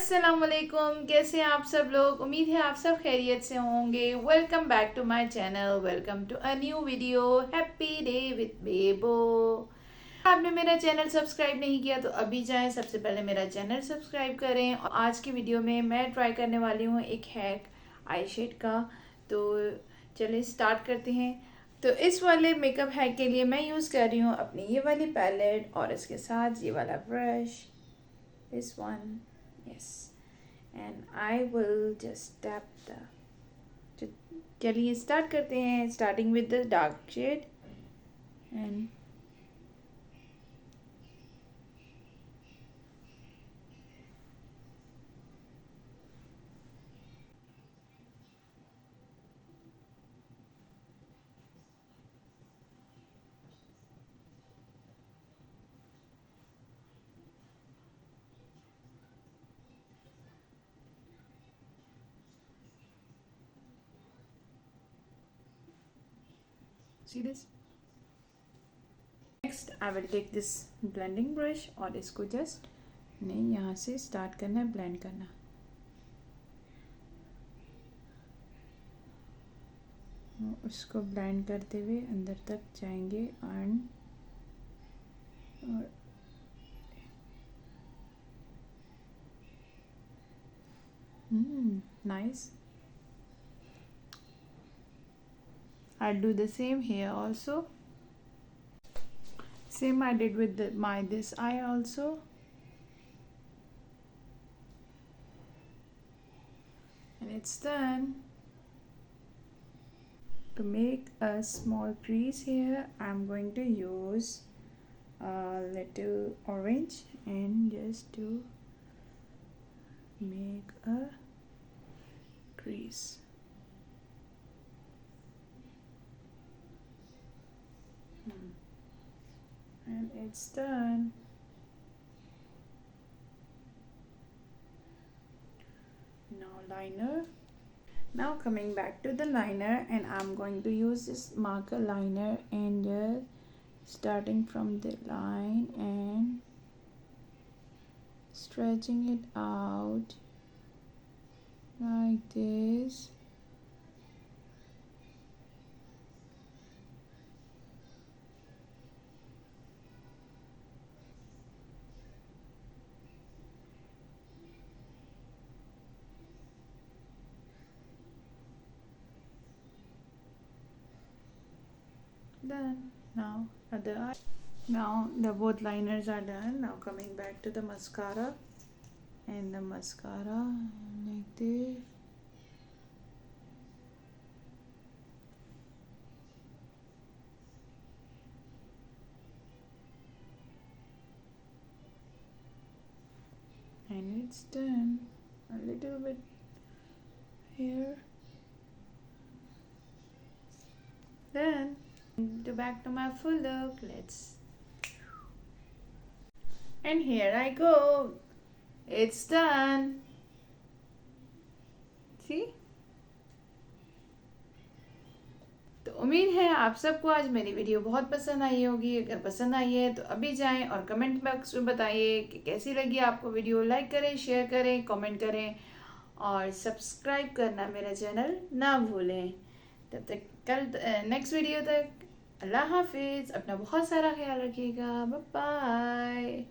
अस्सलाम वालेकुम, कैसे हैं आप सब लोग। उम्मीद है आप सब खैरियत से होंगे। Welcome back to my channel, welcome to a new video. Happy day with Bebo. आपने मेरा चैनल सब्सक्राइब नहीं किया तो अभी जाएं, सबसे पहले मेरा चैनल सब्सक्राइब करें। और आज की वीडियो में मैं ट्राई करने वाली हूँ एक हैक आई शेड का। तो चलिए स्टार्ट करते हैं। तो इस वाले मेकअप हैक के लिए मैं यूज़ कर रही हूँ अपनी ये वाली पैलेट और इसके साथ ये वाला brush, this one, yes, and I will just tap the, तो चलिए स्टार्ट करते हैं, starting with the dark shade and see this. Next I will take this blending brush और इसको जस्ट नहीं यहाँ से स्टार्ट करना है, ब्लेंड करना। उसको ब्लेंड करते हुए अंदर तक जाएंगे एंड और nice. I'll do the same here also. Same I did with this eye also. And it's done. To make a small crease here, I'm going to use a little orange and just to make a crease. And it's done. Now liner. Now coming back to the liner, and I'm going to use this marker liner and just starting from the line and stretching it out like this. Done. Now other eye. Now the both liners are done. Now coming back to the mascara, and the mascara like this. And it's done. A little bit here. Then back to my full look. Let's, and here I go. It's done. See? तो उम्मीद है आप सबको आज मेरी video बहुत पसंद आई होगी। अगर पसंद आई है तो अभी जाएं और कमेंट बॉक्स में बताइए कि कैसी लगी आपको वीडियो। लाइक करें, शेयर करें, कमेंट करें और सब्सक्राइब करना मेरा चैनल ना भूलें। तब तक कल नेक्स्ट वीडियो तक अल्लाह हाफिज़। अपना बहुत सारा ख्याल रखिएगा। Bye bye.